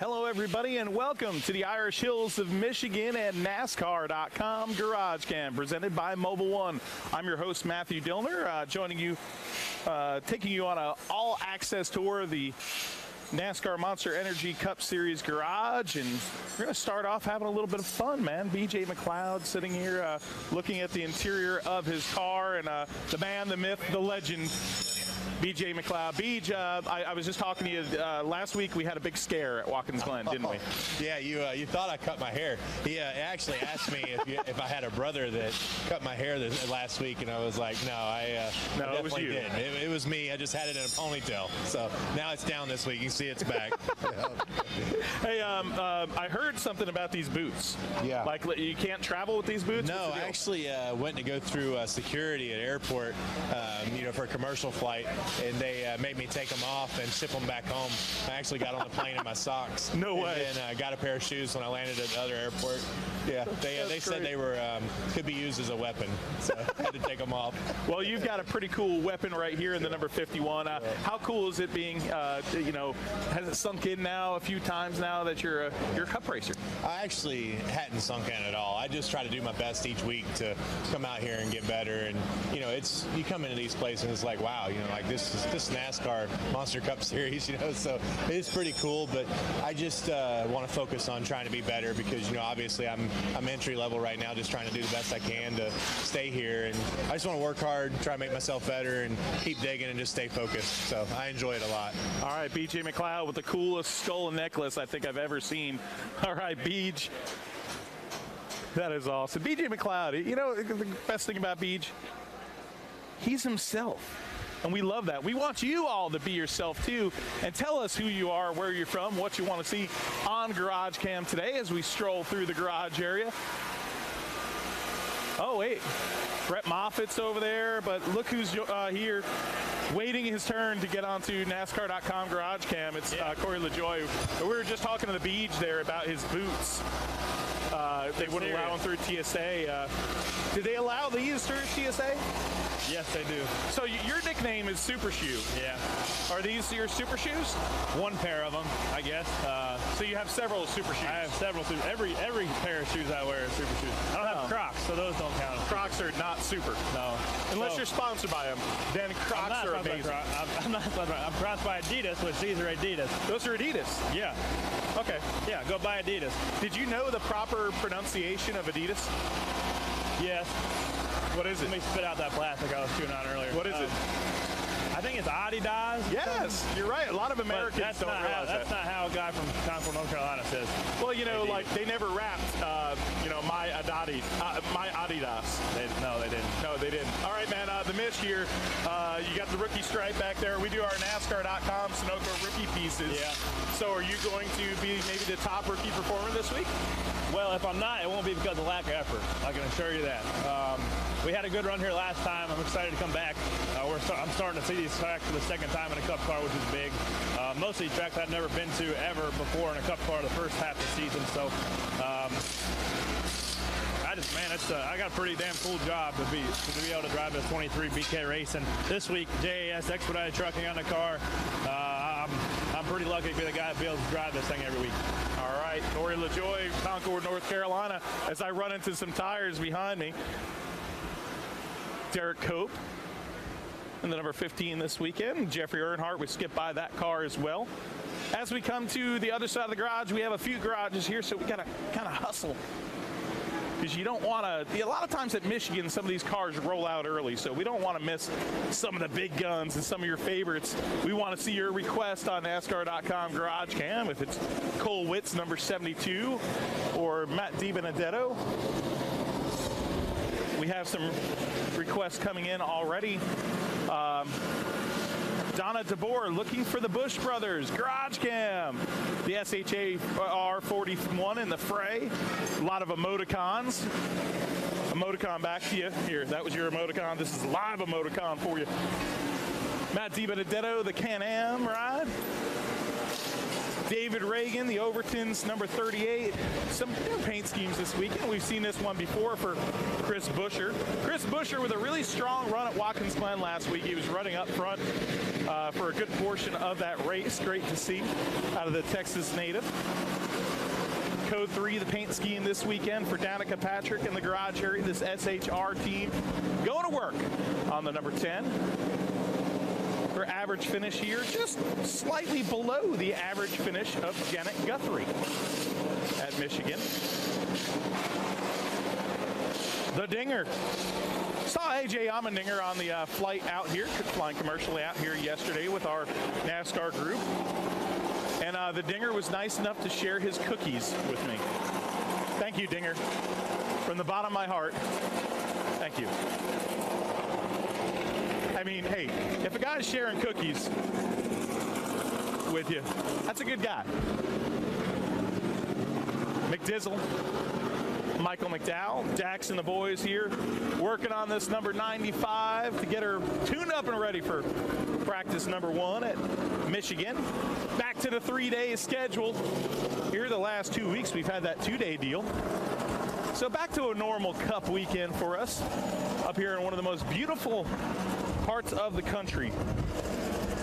Hello, everybody, and welcome to the Irish Hills of Michigan and NASCAR.com GarageCam, presented by Mobile One. I'm your host, Matthew Dillner, joining you, taking you on an all-access tour of the NASCAR Monster Energy Cup Series garage, and we're going to start off having a little bit of fun, man. BJ McLeod sitting here looking at the interior of his car, and the man, the myth, the legend, BJ McLeod. Beej, I was just talking to you last week. We had a big scare at Watkins Glen, didn't we? Yeah, you thought I cut my hair. He actually asked me if I had a brother that cut my hair last week, and I was like, no, I definitely didn't. It was me. I just had it in a ponytail. So now it's down this week. You can see it's back. Hey, I heard something about these boots. Yeah. Like, you can't travel with these boots? No, I actually went to go through security at airport, for a commercial flight. And they made me take them off and ship them back home. I actually got on the plane in my socks. No way. And then got a pair of shoes when I landed at the other airport. Yeah, they said they were could be used as a weapon, so I had to take them off. Well, you've got a pretty cool weapon right here in the number 51. How cool is it being, has it sunk in now a few times now that you're a cup racer? I actually hadn't sunk in at all. I just try to do my best each week to come out here and get better. And you come into these places and it's like, wow, like this NASCAR Monster Cup Series, so it is pretty cool. But I just want to focus on trying to be better because obviously I'm entry level right now, just trying to do the best I can to stay here. And I just want to work hard, try to make myself better, and keep digging and just stay focused. So I enjoy it a lot. All right, BJ McLeod with the coolest skull and necklace I think I've ever seen. All right, Beej. That is awesome. BJ McLeod, the best thing about Beej, he's himself. And we love that. We want you all to be yourself, too. And tell us who you are, where you're from, what you want to see on GarageCam today as we stroll through the garage area. Oh, wait. Brett Moffitt's over there, but look who's here waiting his turn to get onto NASCAR.com GarageCam. It's Corey LaJoy. We were just talking to the Beej there about his boots. They wouldn't allow him through TSA. Did they allow these through TSA? Yes, they do. So your nickname is Super Shoe. Yeah. Are these your super shoes? One pair of them, I guess. So you have several super shoes? I have several. Every pair of shoes I wear is super shoes. I don't have Crocs, so those don't count. Crocs are not super. No. Unless you're sponsored by them, then Crocs are amazing. I'm not sponsored by them. I'm sponsored by Adidas, which these are Adidas. Those are Adidas? Yeah. Okay. Yeah, go buy Adidas. Did you know the proper pronunciation of Adidas? Yes. What is it? Let me spit out that plastic I was chewing on earlier. What is it? I think it's Adidas. Yes, you're right. A lot of Americans don't realize that. That's not how a guy from Concord, North Carolina says. Well, like they never rapped, my Adidas. No, they didn't. No, they didn't. All right, man. The Mitch here. You got the rookie stripe back there. We do our NASCAR.com Sunoco rookie pieces. Yeah. So are you going to be maybe the top rookie performer this week? Well, if I'm not, it won't be because of lack of effort. I can assure you that. We had a good run here last time. I'm excited to come back. I'm starting to see these tracks for the second time in a Cup car, which is big. Most of these tracks I've never been to ever before in a Cup car the first half of the season. So I got a pretty damn cool job to be able to drive this 23 BK race. And this week, JAS Expedited Trucking on the car. I'm pretty lucky to be the guy that be able to drive this thing every week. All right, Corey LaJoy, Concord, North Carolina. As I run into some tires behind me, Derek Cope in the number 15 this weekend. Jeffrey Earnhardt, we skipped by that car as well. As we come to the other side of the garage, we have a few garages here, so we got to kind of hustle. Because you don't want to, a lot of times at Michigan, some of these cars roll out early, so we don't want to miss some of the big guns and some of your favorites. We want to see your request on NASCAR.com GarageCam, if it's Cole Witt's number 72 or Matt DiBenedetto. We have some requests coming in already. Donna DeBoer looking for the Bush Brothers, GarageCam. The SHA R41 in the fray. A lot of emoticons. Emoticon back to you. Here, that was your emoticon. This is live emoticon for you. Matt DiBenedetto, the Can-Am ride. David Reagan, the Overtons, number 38. Some new paint schemes this weekend. We've seen this one before for Chris Buescher. Chris Buescher with a really strong run at Watkins Glen last week. He was running up front. for a good portion of that race. Great to see out of the Texas native. Code 3, the paint scheme this weekend for Danica Patrick and the Garage Harry, this SHR team, going to work on the number 10. Her average finish here, just slightly below the average finish of Janet Guthrie at Michigan. The Dinger. Saw A.J. Allmendinger on the flight out here, flying commercially out here yesterday with our NASCAR group. And the Dinger was nice enough to share his cookies with me. Thank you, Dinger. From the bottom of my heart, thank you. I mean, hey, if a guy's sharing cookies with you, that's a good guy. McDizzle, Michael McDowell, Dax and the boys here working on this number 95 to get her tuned up and ready for practice number 1 at Michigan. Back to the 3-day schedule. Here the last 2 weeks we've had that 2-day deal. So back to a normal Cup weekend for us up here in one of the most beautiful parts of the country.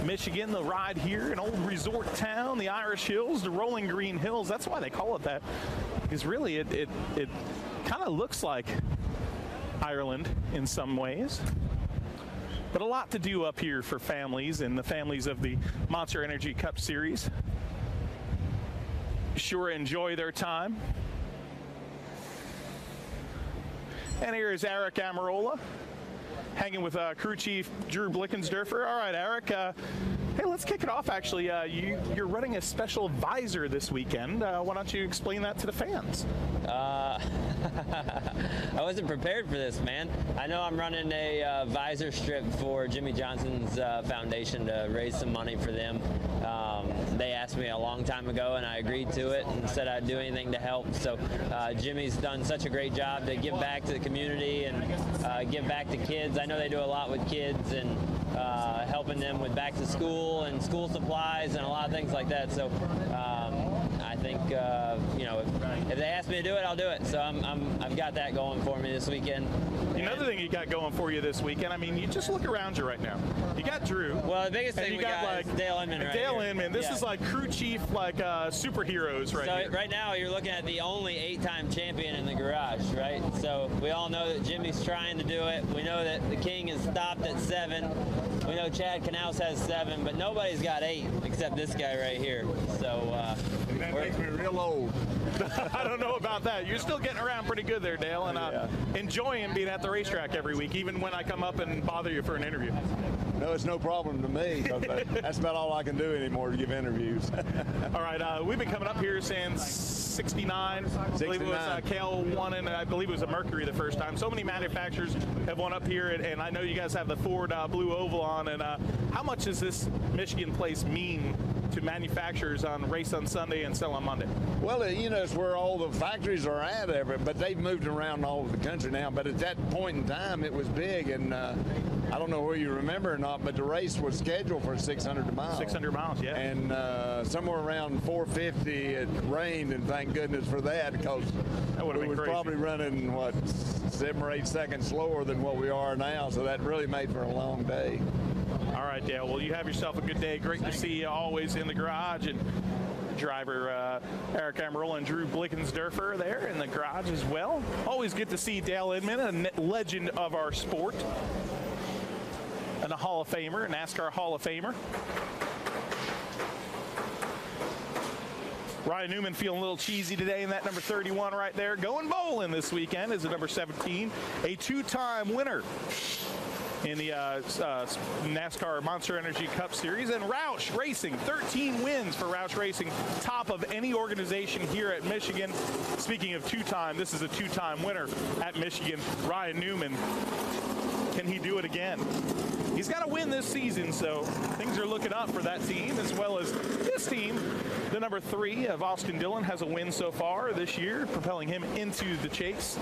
Michigan, the ride here, an old resort town, the Irish Hills, the Rolling Green Hills. That's why they call it that, because really it kind of looks like Ireland in some ways. But a lot to do up here for families and the families of the Monster Energy Cup Series. Sure enjoy their time. And here is Eric Amarola, hanging with crew chief Drew Blickensderfer. All right, Eric, hey, let's kick it off, actually. You're running a special visor this weekend. Why don't you explain that to the fans? I wasn't prepared for this, man. I know I'm running a visor strip for Jimmy Johnson's foundation to raise some money for them. They asked me a long time ago, and I agreed to it and said I'd do anything to help. So Jimmy's done such a great job to give back to the community and give back to kids. I know they do a lot with kids and helping them with back to school and school supplies and a lot of things like that. So I think you know, if they ask me to do it, I'll do it. So I've got that going for me this weekend. Another thing you got going for you this weekend, I mean, you just look around you right now. You got Drew. Well, the biggest thing we got is Dale Inman right Dale here. Inman. This is like crew chief, like superheroes right here. So right now you're looking at the only 8-time champion in the garage, right? So we all know that Jimmy's trying to do it. We know that the King is stopped at 7. We know Chad Knaus has 7, but nobody's got 8 except this guy right here. So that makes me real old. I don't know about that. You're still getting around pretty good there, Dale, and enjoying being at the racetrack every week, even when I come up and bother you for an interview. No, it's no problem to me. That's about all I can do anymore, to give interviews. All right, we've been coming up here since 69. I believe it was Kale won, and I believe it was a Mercury the first time. So many manufacturers have won up here, and I know you guys have the Ford Blue Oval on. And how much does this Michigan place mean to manufacturers on race on Sunday and sell on Monday? Well, you know, it's where all the factories are at, but they've moved around all over the country now. But at that point in time, it was big, and I don't know where you remember or not, but the race was scheduled for 600 miles. 600 miles, yeah. And somewhere around 450, it rained, and thank goodness for that, because we were probably running, 7 or 8 seconds slower than what we are now, so that really made for a long day. All right, Dale. Well, you have yourself a good day. Great to see you always in the garage. And driver Eric Amarola and Drew Blickensderfer there in the garage as well. Always good to see Dale Inman, a legend of our sport, and a Hall of Famer, a NASCAR Hall of Famer. Ryan Newman feeling a little cheesy today in that number 31 right there. Going bowling this weekend is the number 17, a 2-time winner in the NASCAR Monster Energy Cup Series. And Roush Racing, 13 wins for Roush Racing, top of any organization here at Michigan. Speaking of 2-time, this is a 2-time winner at Michigan, Ryan Newman. Can he do it again? He's got to win this season, so things are looking up for that team, as well as this team. The number 3 of Austin Dillon has a win so far this year, propelling him into the chase.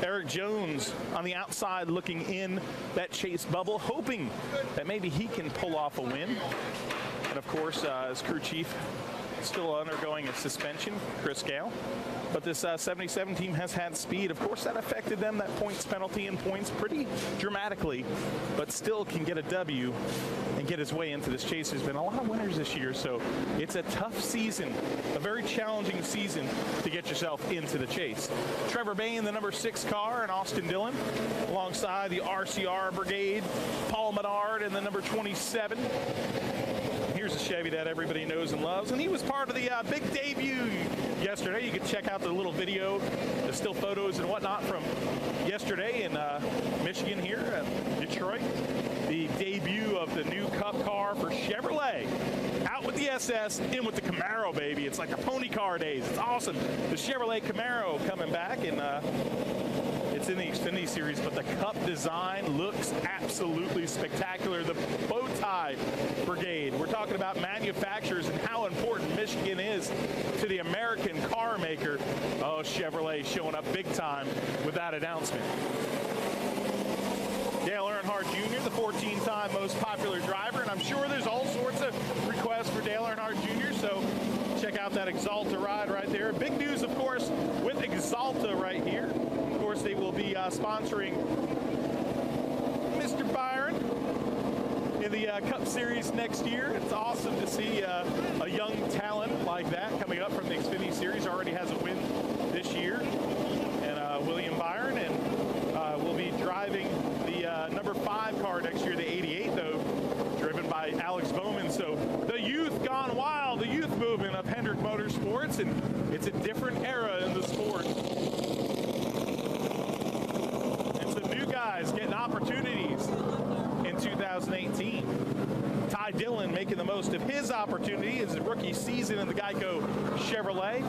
Eric Jones on the outside looking in that chase bubble, hoping that maybe he can pull off a win. And of course, his crew chief still undergoing a suspension, Chris Gale. But this 77 team has had speed. Of course, that affected them, that points penalty and points pretty dramatically, but still can get a W and get his way into this chase. There's been a lot of winners this year, so it's a tough season, a very challenging season to get yourself into the chase. Trevor Bain, the number 6 car, and Austin Dillon, alongside the RCR Brigade, Paul Menard, and the number 27. Here's a Chevy that everybody knows and loves, and he was part of the big debut yesterday. You can check out the little video, the still photos and whatnot from yesterday in Michigan here at Detroit. The debut of the new Cup car for Chevrolet. Out with the SS, in with the Camaro, baby. It's like the pony car days. It's awesome. The Chevrolet Camaro coming back, and it's in the Xfinity Series, but the Cup design looks absolutely spectacular. The bow tie brigade. We're talking about manufacturers and how important Michigan is to the American car maker. Oh, Chevrolet showing up big time with that announcement. Dale Earnhardt Jr., the 14-time most popular driver, and I'm sure there's all sorts of requests for Dale Earnhardt Jr., so check out that Exalta ride right there. Big news, of course, with Exalta right here. Of course, they will be sponsoring Mr. Byron in the Cup Series next year. It's awesome to see a young talent like that coming up from the Xfinity Series. Already has a win this year, and William Byron, and will be driving the number 5 car next year, the 88, though, driven by Alex Bowman. So the youth gone wild, the youth movement of Hendrick Motorsports, and it's a different era in the sport. And some new guys getting opportunities in 2018. Ty Dillon making the most of his opportunity, his rookie season in the Geico Chevrolet.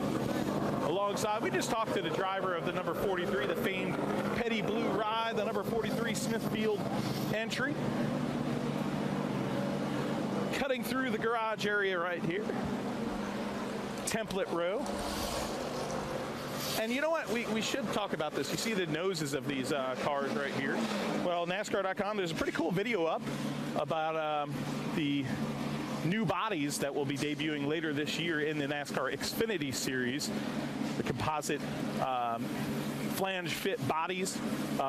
Alongside, we just talked to the driver of the number 43, the famed Petty Blue Ride, the number 43 Smithfield entry. Cutting through the garage area right here. Template row. And you know what? We should talk about this. You see the noses of these cars right here. Well, NASCAR.com, there's a pretty cool video up about the new bodies that will be debuting later this year in the NASCAR Xfinity Series. The composite flange fit bodies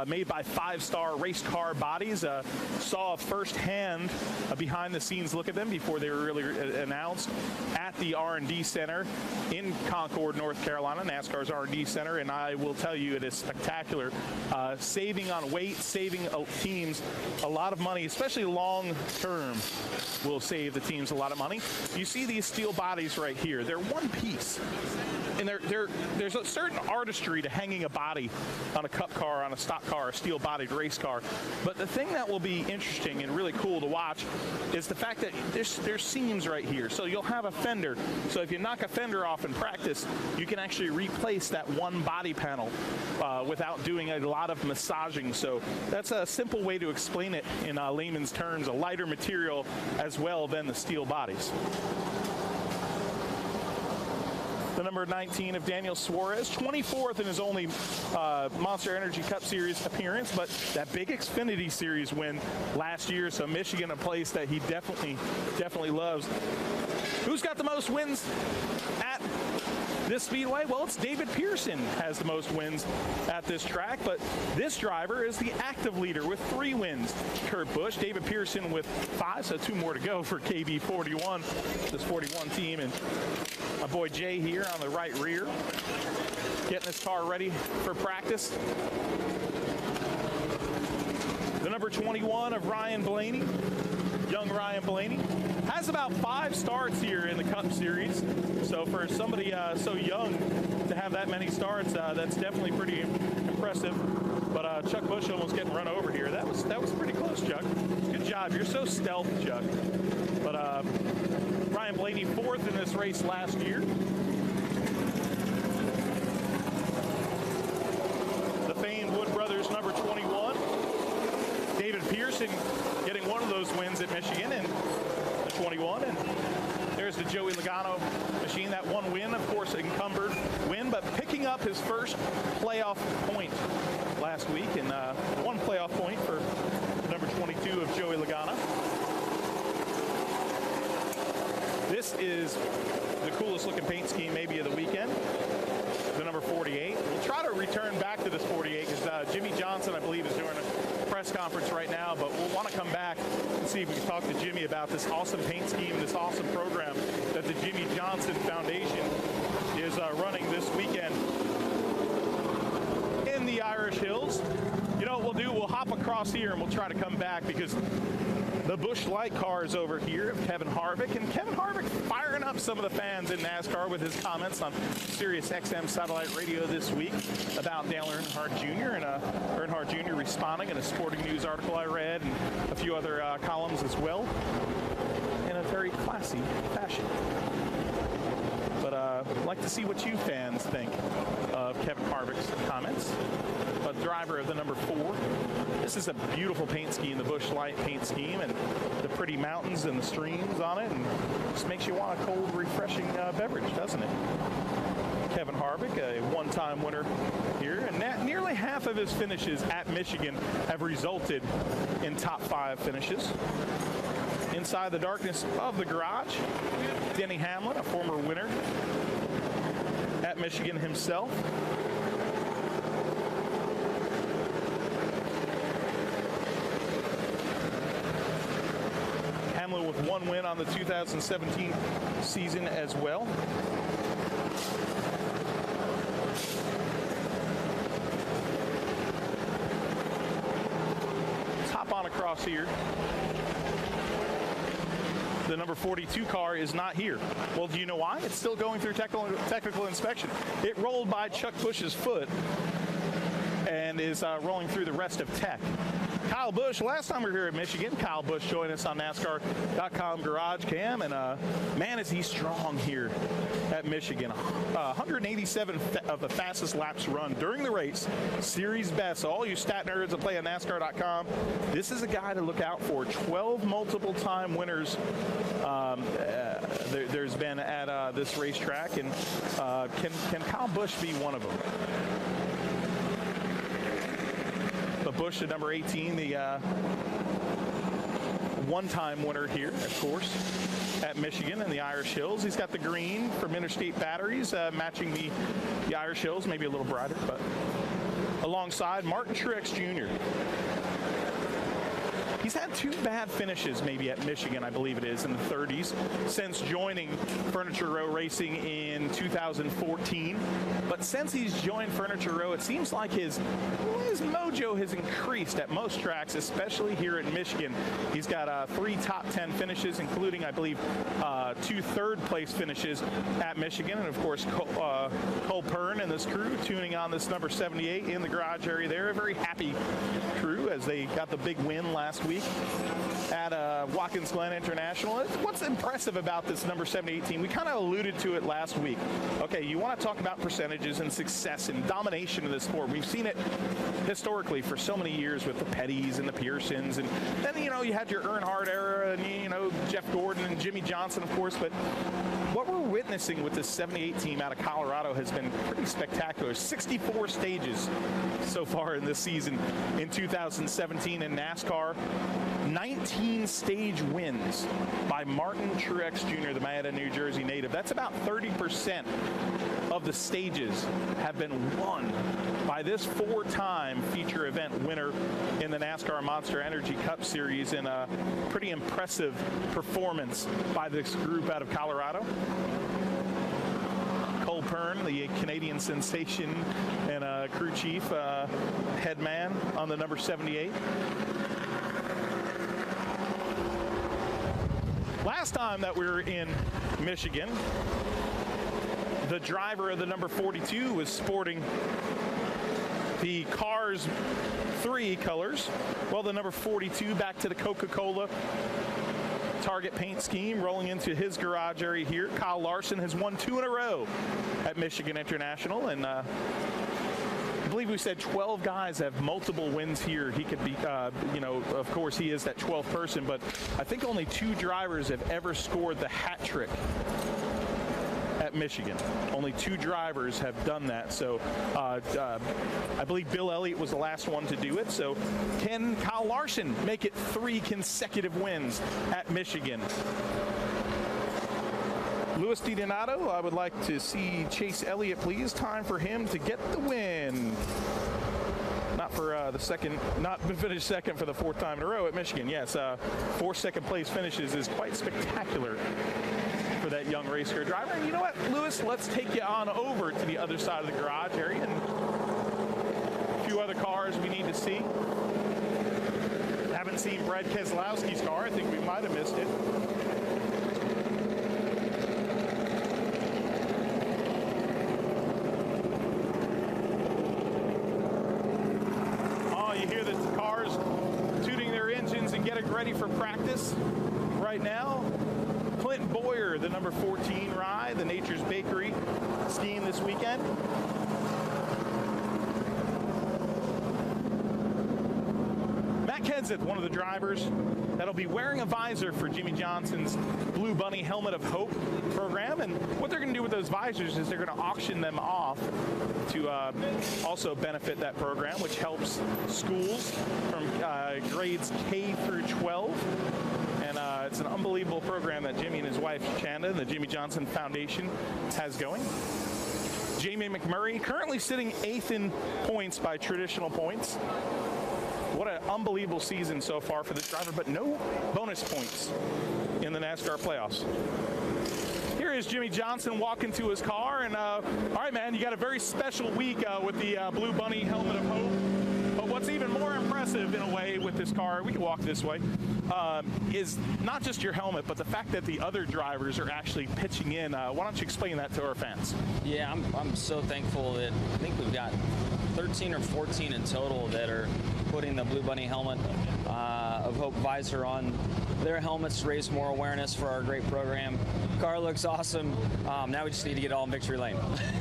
made by 5-star race car bodies. Saw firsthand a behind the scenes look at them before they were really announced at the R&D Center in Concord, North Carolina, NASCAR's R&D Center, and I will tell you it is spectacular. Saving on weight, saving teams a lot of money, especially long term will save the teams a lot of money. You see these steel bodies right here. They're one piece. And there's a certain artistry to hanging a body on a cup car, on a stock car, a steel-bodied race car. But the thing that will be interesting and really cool to watch is the fact that there's seams right here. So you'll have a fender. So if you knock a fender off in practice, you can actually replace that one body panel without doing a lot of massaging. So that's a simple way to explain it in layman's terms, a lighter material as well than the steel bodies. The number 19 of Daniel Suarez, 24th in his only Monster Energy Cup Series appearance, but that big Xfinity Series win last year, so Michigan, a place that he definitely loves. Who's got the most wins at this speedway? Well, it's David Pearson has the most wins at this track, but this driver is the active leader with 3 wins. Kurt Busch, David Pearson with 5, so 2 more to go for KB41, this 41 team, and my boy Jay here on the right rear, getting this car ready for practice. The number 21 of Ryan Blaney, young Ryan Blaney, has about 5 starts here in the Cup Series. So for somebody so young to have that many starts, that's definitely pretty impressive. But Chuck Busch almost getting run over here. That was pretty close, Chuck. Good job. You're so stealth, Chuck. But Ryan Blaney 4th in this race last year. The famed Wood Brothers number 21. David Pearson getting one of those wins at Michigan in the 21. And there's the Joey Logano machine. That one win, of course, encumbered win, but picking up his first playoff point last week. And one playoff point for number 22 of Joey Logano. This is the coolest looking paint scheme maybe of the weekend. The number 48. We'll try to return back to this 48 because Jimmy Johnson, I believe, is doing a press conference right now, but we'll want to come back and see if we can talk to Jimmy about this awesome paint scheme, this awesome program that the Jimmy Johnson Foundation is running this weekend in the Irish Hills. You know what we'll do? We'll hop across here and we'll try to come back because the Busch Light car is over here of Kevin Harvick, and Kevin Harvick firing up some of the fans in NASCAR with his comments on Sirius XM satellite radio this week about Dale Earnhardt Jr. and Earnhardt Jr. responding in a Sporting News article I read and a few other columns as well in a very classy fashion. But I'd like to see what you fans think of Kevin Harvick's comments. A driver of the number 4. This is a beautiful paint scheme, the Busch Light paint scheme, and the pretty mountains and the streams on it, and just makes you want a cold, refreshing beverage, doesn't it? Kevin Harvick, a one-time winner here, and nearly half of his finishes at Michigan have resulted in top 5 finishes. Inside the darkness of the garage, Denny Hamlin, a former winner at Michigan himself. Hamlin with 1 win on the 2017 season as well. Let's hop on across here. The number 42 car is not here. Well, do you know why? It's still going through technical inspection. It rolled by Chuck Busch's foot and is rolling through the rest of tech. Kyle Busch, last time we were here at Michigan, Kyle Busch joined us on NASCAR.com GarageCam, and man, is he strong here at Michigan. 187 of the fastest laps run during the race, series best. So all you stat nerds that play on NASCAR.com, this is a guy to look out for. 12 multiple-time winners there's been at this racetrack, and can Kyle Busch be one of them? But Busch at number 18, the one-time winner here, of course, at Michigan in the Irish Hills. He's got the green from Interstate Batteries, matching the Irish Hills, maybe a little brighter, but alongside Martin Truex Jr. He's had 2 bad finishes maybe at Michigan, I believe it is, in the 30s since joining Furniture Row Racing in 2014. But since he's joined Furniture Row, it seems like his mojo has increased at most tracks, especially here in Michigan. He's got 3 top 10 finishes, including, I believe, 2 third-place finishes at Michigan. And, of course, Cole Pern and this crew tuning on this number 78 in the garage area there. A very happy crew as they got the big win last week at Watkins Glen International. What's impressive about this number 78 team? We kind of alluded to it last week. Okay, you want to talk about percentages and success and domination of the sport. We've seen it historically for so many years with the Pettys and the Pearsons, and then, you know, you had your Earnhardt era and, you know, Jeff Gordon and Jimmy Johnson, of course. But what we're witnessing with this 78 team out of Colorado has been pretty spectacular. 64 stages so far in this season in 2017 in NASCAR. 19 stage wins by Martin Truex Jr., the Marietta, New Jersey native. That's about 30% of the stages have been won by this 4-time feature event winner in the NASCAR Monster Energy Cup Series, in a pretty impressive performance by this group out of Colorado. Cole Pern, the Canadian sensation and crew chief, head man on the number 78. Last time that we were in Michigan, the driver of the number 42 was sporting the Cars 3 colors. Well, the number 42 back to the Coca-Cola Target paint scheme, rolling into his garage area here. Kyle Larson has won 2 in a row at Michigan International, and I believe we said 12 guys have multiple wins here. He could be, you know, of course he is that 12th person, but I think only 2 drivers have ever scored the hat trick at Michigan. Only 2 drivers have done that. So I believe Bill Elliott was the last one to do it. So can Kyle Larson make it 3 consecutive wins at Michigan? Louis DiDonato, I would like to see Chase Elliott, please. Time for him to get the win. Not for not finished second for the 4th time in a row at Michigan. Yes, 4 second-place finishes is quite spectacular for that young race car driver. And you know what, Louis, let's take you on over to the other side of the garage area. And a few other cars we need to see. Haven't seen Brad Keselowski's car. I think we might have missed it. Oh, you hear the cars tooting their engines and getting ready for practice right now. Clint Boyer, the number 14 ride, the Nature's Bakery, skiing this weekend. Kenseth, one of the drivers that'll be wearing a visor for Jimmy Johnson's Blue Bunny Helmet of Hope program. And what they're going to do with those visors is they're going to auction them off to also benefit that program, which helps schools from grades K through 12. And it's an unbelievable program that Jimmy and his wife, Chanda, and the Jimmy Johnson Foundation has going. Jamie McMurray currently sitting 8th in points by traditional points. What an unbelievable season so far for this driver, but no bonus points in the NASCAR playoffs. Here is Jimmy Johnson walking to his car, and all right, man, you got a very special week with the Blue Bunny Helmet of Hope. But what's even more impressive in a way with this car, we can walk this way, is not just your helmet, but the fact that the other drivers are actually pitching in. Why don't you explain that to our fans? Yeah, I'm so thankful that I think we've got 13 or 14 in total that are putting the Blue Bunny Helmet of Hope visor on their helmets to raise more awareness for our great program. Car looks awesome. Now we just need to get it all in victory lane.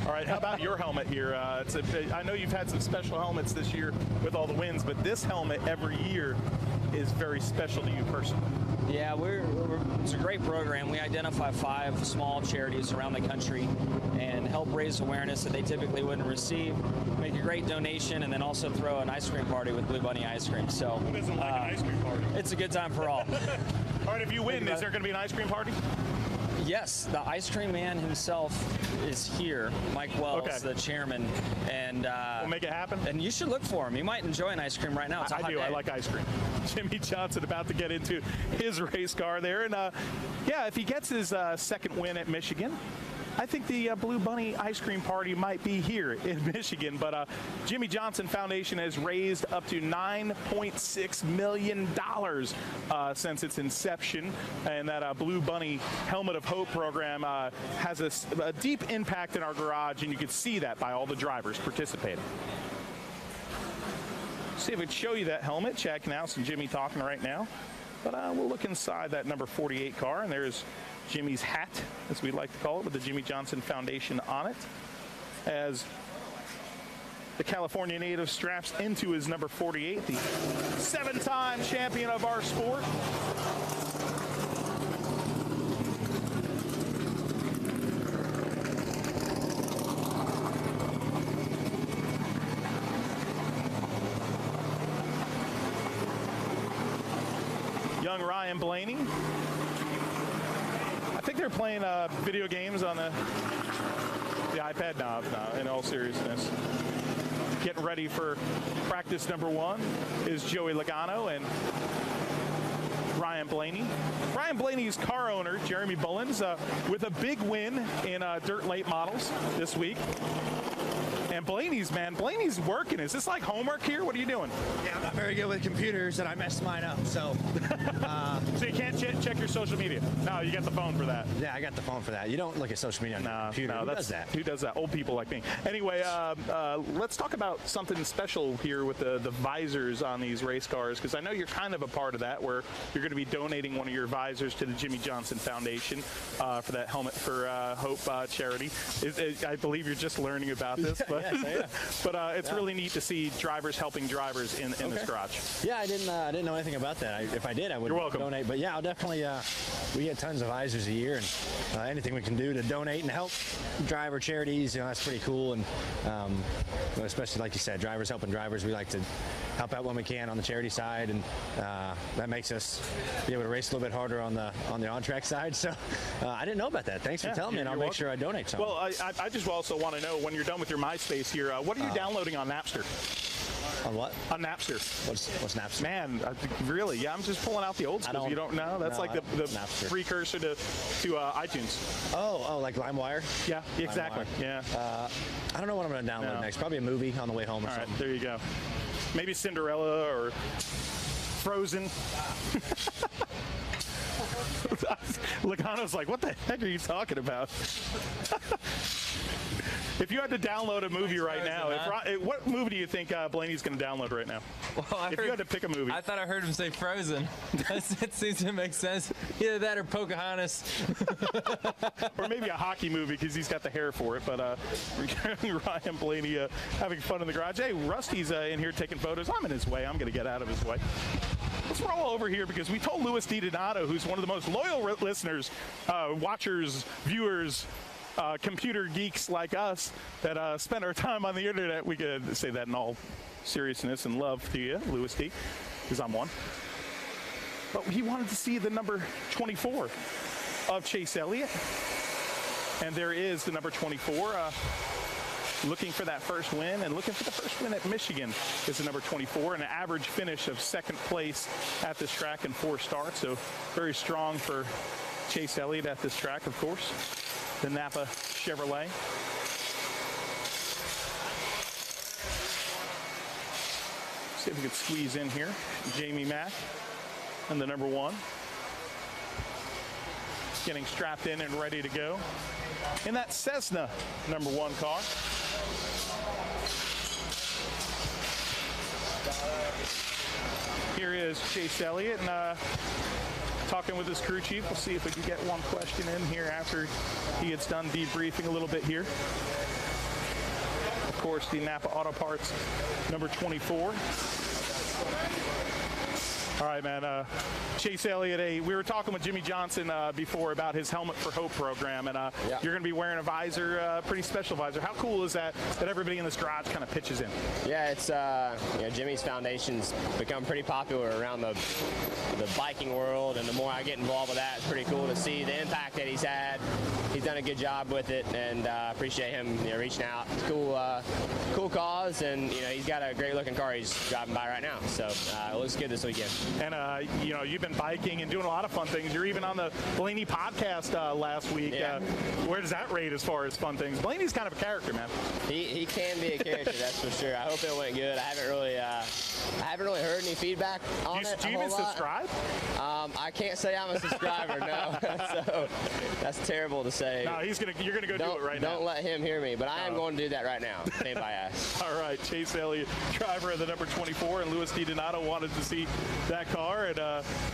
All right, how about your helmet here? I know you've had some special helmets this year with all the wins, but this helmet every year is very special to you personally. Yeah, it's a great program. We identify 5 small charities around the country and help raise awareness that they typically wouldn't receive, make a great donation, and then also throw an ice cream party with Blue Bunny ice cream. So who doesn't like an ice cream party? It's a good time for all. All right, if you win, is there going to be an ice cream party? Yes, the ice cream man himself is here, Mike Wells, okay, the chairman, and we'll make it happen. And you should look for him. You might enjoy an ice cream right now. It's a hot day. I like ice cream. Jimmy Johnson about to get into his race car there, and yeah, if he gets his second win at Michigan, I think the Blue Bunny ice cream party might be here in Michigan. But Jimmy Johnson Foundation has raised up to $9.6 million since its inception. And that Blue Bunny Helmet of Hope program has a deep impact in our garage, and you can see that by all the drivers participating. See if we can show you that helmet. Chad Knaus and Jimmy talking right now. But we'll look inside that number 48 car, and there's Jimmy's hat, as we like to call it, with the Jimmy Johnson Foundation on it, as the California native straps into his number 48, the 7-time champion of our sport. Young Ryan Blaney. I think they're playing video games on the iPad now, in all seriousness. Getting ready for practice number 1 is Joey Logano and Ryan Blaney. Ryan Blaney's car owner, Jeremy Bullins, with a big win in dirt late models this week. And Blaney's working. Is this like homework here? What are you doing? Yeah, I'm not very good with computers, and I messed mine up. So, so you can't check your social media. No, you got the phone for that. Yeah, I got the phone for that. You don't look at social media on your computer. No, Who does that? Who does that? Old people like me. Anyway, let's talk about something special here with the visors on these race cars, because I know you're kind of a part of that, where you're going to be donating one of your visors to the Jimmy Johnson Foundation for that Helmet for Hope charity. I believe you're just learning about this, but But it's really neat to see drivers helping drivers in this garage. Yeah, I didn't know anything about that. If I did, I would You're welcome. donate. But yeah, I'll definitely. We get tons of visors a year, and anything we can do to donate and help driver charities, that's pretty cool. And especially like you said, drivers helping drivers. We like to help out when we can on the charity side, and that makes us be able to race a little bit harder on the on-track side. So I didn't know about that. Thanks for telling me, and I'll make sure I donate some. Well, I just also want to know, when you're done with your MySpace here, what are you downloading on Napster? On what? On Napster. What's Napster? Man, really? Yeah, I'm just pulling out the old school. You don't know? That's like the precursor to iTunes. Oh, like LimeWire? Yeah, exactly. LimeWire. Yeah. I don't know what I'm going to download next. Probably a movie on the way home or something. All right, there you go. Maybe Cinderella or Frozen. Logano's like, what the heck are you talking about? If you had to download a movie right now, what movie do you think Blaney's going to download right now? Well, if you had to pick a movie. I thought I heard him say Frozen. It seems to make sense. Either that or Pocahontas. Or maybe a hockey movie, because he's got the hair for it. But Ryan Blaney having fun in the garage. Hey, Rusty's in here taking photos. I'm in his way. I'm going to get out of his way. Let's roll over here, because we told Louis DiDonato, who's one of the most loyal listeners, watchers, viewers, computer geeks like us that spend our time on the internet. We could say that in all seriousness and love to you, Louis D, because I'm one. But he wanted to see the number 24 of Chase Elliott. And there is the number 24. Looking for that first win, and looking for the first win at Michigan is the number 24, an average finish of second place at this track in 4 starts. So very strong for Chase Elliott at this track, of course. The Napa Chevrolet. See if we can squeeze in here. Jamie Mack and the number 1. Getting strapped in and ready to go in that Cessna number 1 car. Here is Chase Elliott, and talking with his crew chief. We'll see if we can get one question in here after he gets done debriefing a little bit here. Of course, the Napa Auto Parts number 24. All right, man. Chase Elliott, we were talking with Jimmy Johnson before about his Helmet for Hope program, and you're going to be wearing a visor, pretty special visor. How cool is that everybody in this garage kind of pitches in? Yeah, it's Jimmy's foundation's become pretty popular around the biking world, and the more I get involved with that, it's pretty cool to see the impact that he's had. He's done a good job with it, and appreciate him reaching out. It's cool cause, and he's got a great looking car he's driving by right now, so it looks good this weekend. And you've been biking and doing a lot of fun things. You're even on the Blaney podcast last week. Yeah. Where does that rate as far as fun things? Blaney's kind of a character, man. He can be a character, that's for sure. I hope it went good. I haven't really heard any feedback on it. Do you even subscribe? I can't say I'm a subscriber, no. So that's terrible to say. No, you're gonna go do it right now. Don't let him hear me, but I am going to do that right now. Pain by ass. All right, Chase Elliott, driver of the number 24, and Louis DiDonato wanted to see that car and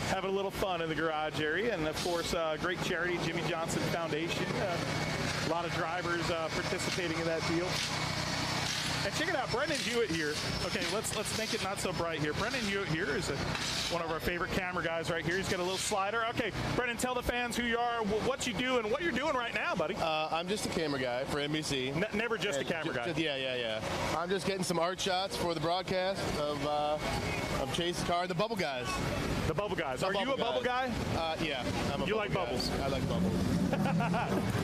having a little fun in the garage area. And of course, great charity, Jimmy Johnson Foundation. A lot of drivers participating in that deal. And check it out, Brendan Hewitt here. Okay, let's make it not so bright here. Brendan Hewitt here is one of our favorite camera guys right here. He's got a little slider. Okay, Brendan, tell the fans who you are, what you do, and what you're doing right now, buddy. I'm just a camera guy for NBC. Never just a camera guy. Yeah. I'm just getting some art shots for the broadcast of Chase's car, the Bubble Guys. The Bubble Guys. Are you a Bubble guy? Yeah. You like bubbles? I like bubbles.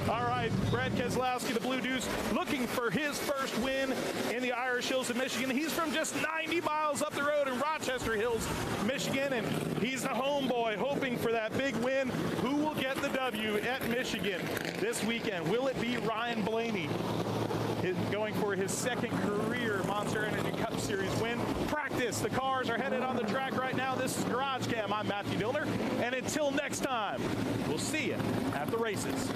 All right, Brad Keselowski, the Blue Deuce, looking for his first win in the Irish Hills of Michigan. He's from just 90 miles up the road in Rochester Hills, Michigan, and he's the homeboy hoping for that big win. Who will get the W at Michigan this weekend? Will it be Ryan Blaney? Going for his second career Monster Energy Cup Series win. Practice. The cars are headed on the track right now. This is GarageCam. I'm Matthew Dillner. And until next time, we'll see you at the races.